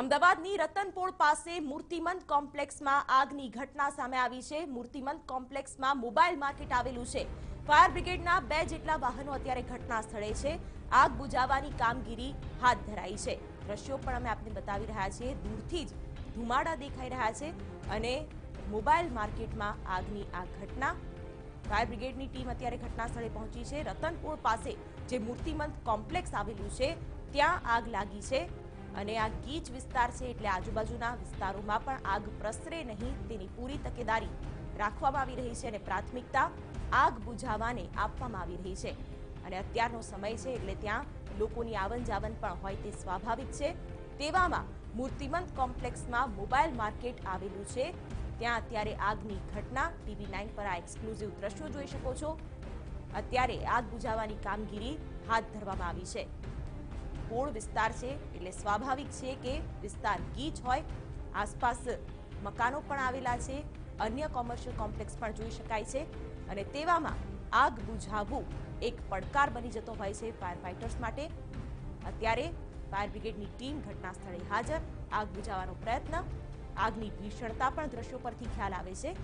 અમદાવાદની રતનપોળ પાસે મૂર્તિમંત કોમ્પ્લેક્સમાં આગની ઘટના સામે આવી છે। મૂર્તિમંત કોમ્પ્લેક્સમાં મોબાઈલ માર્કેટ આવેલું છે। ફાયર બ્રિગેડના 2 જેટલા વાહનો અત્યારે ઘટના સ્થળે છે। આગ બુઝાવવાની કામગીરી હાથ ધરાઈ છે। દ્રશ્યો પણ અમે આપને બતાવી રહ્યા છીએ। દૂરથી જ ધુમાડા દેખાઈ રહ્યા છે અને મોબાઈલ માર્કેટમાં આગની આ ઘટના। ફાયર બ્રિગેડની ટીમ અત્યારે ઘટના સ્થળે પહોંચી છે। રતનપોળ પાસે જે મૂર્તિમંત કોમ્પ્લેક્સ આવેલું છે ત્યાં આગ લાગી છે અને આ ગીચ વિસ્તાર છે એટલે આજુબાજુના વિસ્તારોમાં પણ આગ પ્રસરે નહીં તેની પૂરી તકેદારી રાખવામાં આવી રહી છે અને પ્રાથમિકતા આગ બુઝાવવાને આપવામાં આવી રહી છે। અને અત્યારનો સમય છે એટલે ત્યાં લોકોની આવન જાવન પણ હોય તે સ્વાભાવિક છે। તેવામાં મૂર્તિમંત કોમ્પ્લેક્સમાં મોબાઈલ માર્કેટ આવેલું છે ત્યાં અત્યારે આગની ઘટના। TV9 પર આ એક્સક્લુઝિવ દ્રશ્યો જોઈ શકો છો। અત્યારે આગ બુઝાવવાની કામગીરી હાથ ધરવામાં આવી છે। પોળ વિસ્તાર છે એટલે સ્વાભાવિક છે કે વિસ્તાર ગીચ હોય। આસપાસ મકાનો પણ આવેલા છે, અન્ય કોમર્શિયલ કોમ્પ્લેક્સ પણ જોઈ શકાય છે અને તેવામાં આગ બુઝાવવું એક પડકાર બની જતો હોય છે ફાયર ફાઇટર્સ માટે। અત્યારે ફાયર બ્રિગેડની ટીમ ઘટના સ્થળે હાજર, આગ બુઝાવવાનો પ્રયત્ન। આગની ભીષણતા પણ દ્રશ્યો પરથી ખ્યાલ આવે છે।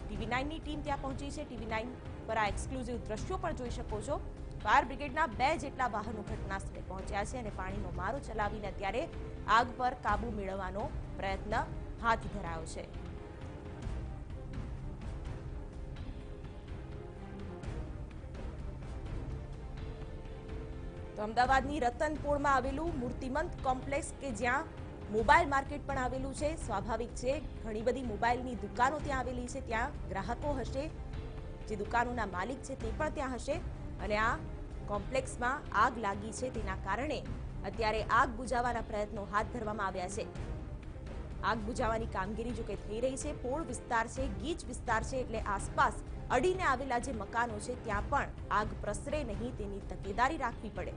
TV9ની ટીમ ત્યાં પહોંચી છે। TV9 પર આ એક્સક્લુઝિવ દ્રશ્યો પણ જોઈ શકો છો। ફાયર બ્રિગેડના 2 જેટલા વાહનો ઘટના સ્થળે પહોંચ્યા છે અને પાણીનો મારો ચલાવીને અત્યારે આગ પર કાબુ મેળવવાનો પ્રયત્ન હાથ ધરાયો છે। તો અમદાવાદની રતનપોળમાં આવેલું મૂર્તિમંત કોમ્પ્લેક્સ કે જ્યાં મોબાઈલ માર્કેટ પણ આવેલું છે। સ્વાભાવિક છે ઘણી બધી મોબાઈલની દુકાનો ત્યાં આવેલી છે, ત્યાં ગ્રાહકો હશે, જે દુકાનોના માલિક છે તે પણ ત્યાં હશે અને આ કોમ્પ્લેક્સમાં આગ લાગી છે તેના કારણે અત્યારે આગ બુઝાવવાના પ્રયત્નો હાથ ધરવામાં આવ્યા છે। આગ બુઝાવવાની કામગીરી જો કે થઈ રહી છે। પોળ વિસ્તાર છે, ગીચ વિસ્તાર છે એટલે આસપાસ અડીને આવેલા જે મકાનો છે ત્યાં પણ આગ પ્રસરે નહીં તેની તકેદારી રાખવી પડે।